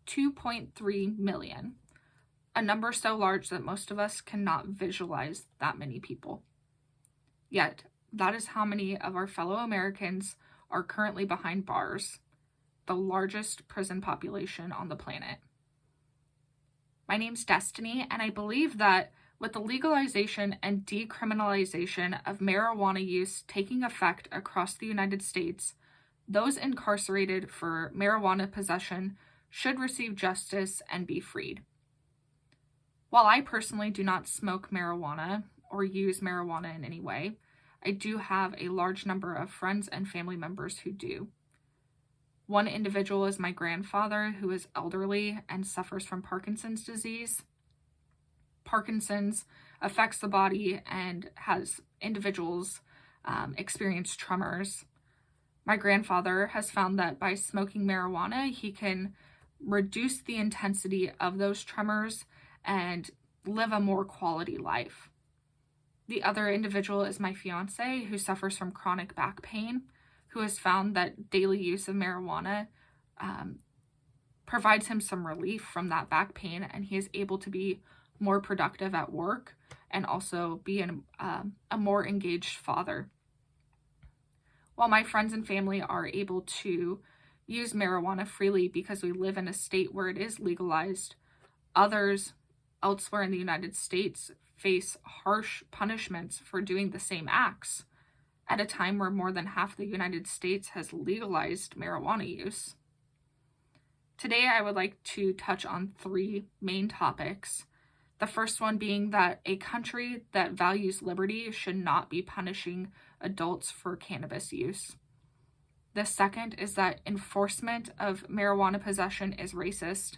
2.3 million, a number so large that most of us cannot visualize that many people. Yet, that is how many of our fellow Americans are currently behind bars, the largest prison population on the planet. My name's Destiny, and I believe that with the legalization and decriminalization of marijuana use taking effect across the United States, those incarcerated for marijuana possession should receive justice and be freed. While I personally do not smoke marijuana or use marijuana in any way, I do have a large number of friends and family members who do. One individual is my grandfather, who is elderly and suffers from Parkinson's disease. Parkinson's affects the body and has individuals experience tremors. My grandfather has found that by smoking marijuana, he can reduce the intensity of those tremors and live a more quality life. The other individual is my fiance, who suffers from chronic back pain, who has found that daily use of marijuana provides him some relief from that back pain, and he is able to be more productive at work and also be a more engaged father. While my friends and family are able to use marijuana freely because we live in a state where it is legalized, others elsewhere in the United States face harsh punishments for doing the same acts at a time where more than half the United States has legalized marijuana use. Today, I would like to touch on three main topics. The first one being that a country that values liberty should not be punishing adults for cannabis use. The second is that enforcement of marijuana possession is racist.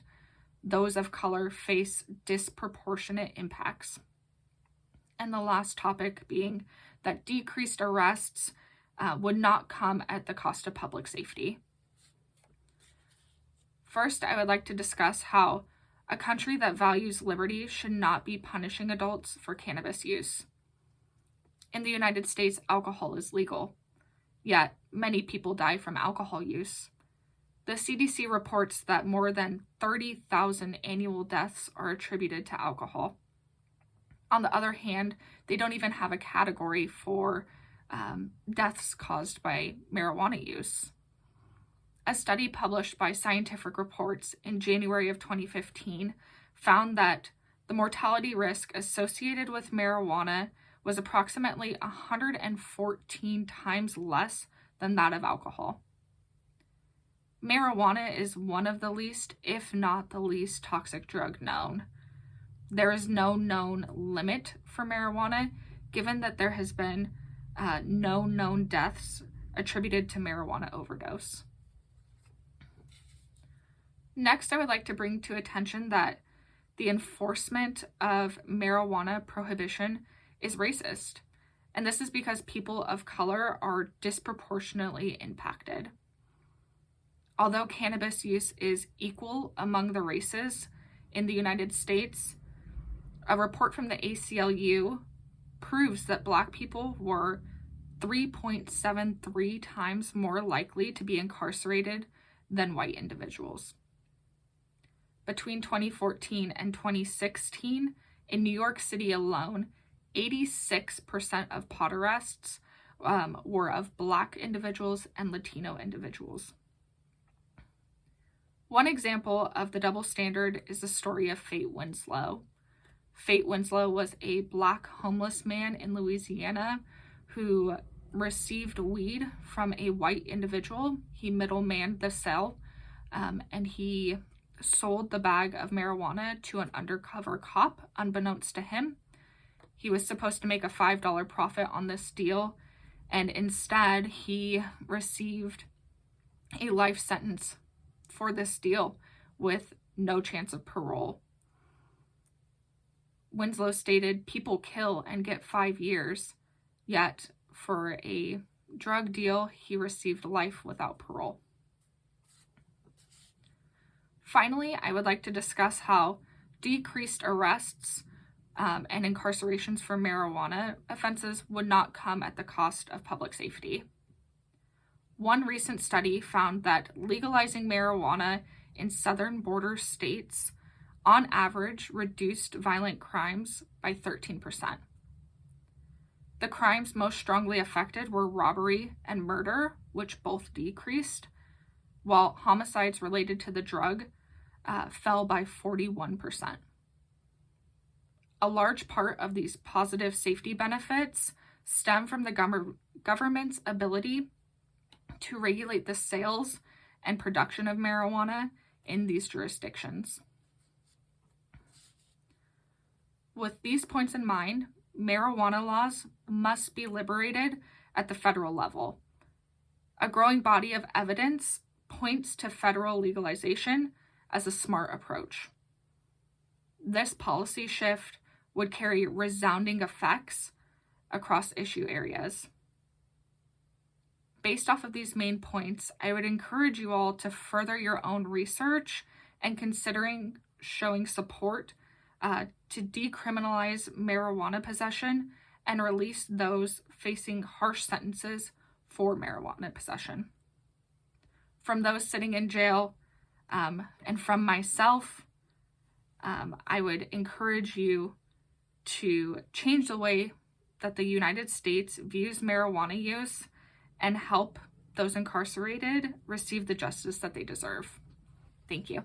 Those of color face disproportionate impacts. And the last topic being that decreased arrests would not come at the cost of public safety. First, I would like to discuss how a country that values liberty should not be punishing adults for cannabis use. In the United States, alcohol is legal, yet many people die from alcohol use. The CDC reports that more than 30,000 annual deaths are attributed to alcohol. On the other hand, they don't even have a category for deaths caused by marijuana use. A study published by Scientific Reports in January of 2015 found that the mortality risk associated with marijuana was approximately 114 times less than that of alcohol. Marijuana is one of the least, if not the least, toxic drug known. There is no known limit for marijuana, given that there has been no known deaths attributed to marijuana overdose. Next, I would like to bring to attention that the enforcement of marijuana prohibition is racist, and this is because people of color are disproportionately impacted. Although cannabis use is equal among the races in the United States, a report from the ACLU proves that Black people were 3.73 times more likely to be incarcerated than white individuals. Between 2014 and 2016, in New York City alone, 86% of pot arrests were of Black individuals and Latino individuals. One example of the double standard is the story of Fate Winslow. Fate Winslow was a Black homeless man in Louisiana who received weed from a white individual. He middlemanned the sale, and he sold the bag of marijuana to an undercover cop, unbeknownst to him. He was supposed to make a $5 profit on this deal, and instead he received a life sentence for this deal with no chance of parole. Winslow stated, "People kill and get 5 years, yet for a drug deal, he received life without parole." Finally, I would like to discuss how decreased arrests and incarcerations for marijuana offenses would not come at the cost of public safety. One recent study found that legalizing marijuana in southern border states, on average, reduced violent crimes by 13%. The crimes most strongly affected were robbery and murder, which both decreased, while homicides related to the drug fell by 41%. A large part of these positive safety benefits stem from the government's ability to regulate the sales and production of marijuana in these jurisdictions. With these points in mind, marijuana laws must be liberated at the federal level. A growing body of evidence points to federal legalization as a smart approach. This policy shift would carry resounding effects across issue areas. Based off of these main points, I would encourage you all to further your own research and considering showing support to decriminalize marijuana possession and release those facing harsh sentences for marijuana possession. From those sitting in jail and from myself, I would encourage you to change the way that the United States views marijuana use and help those incarcerated receive the justice that they deserve. Thank you.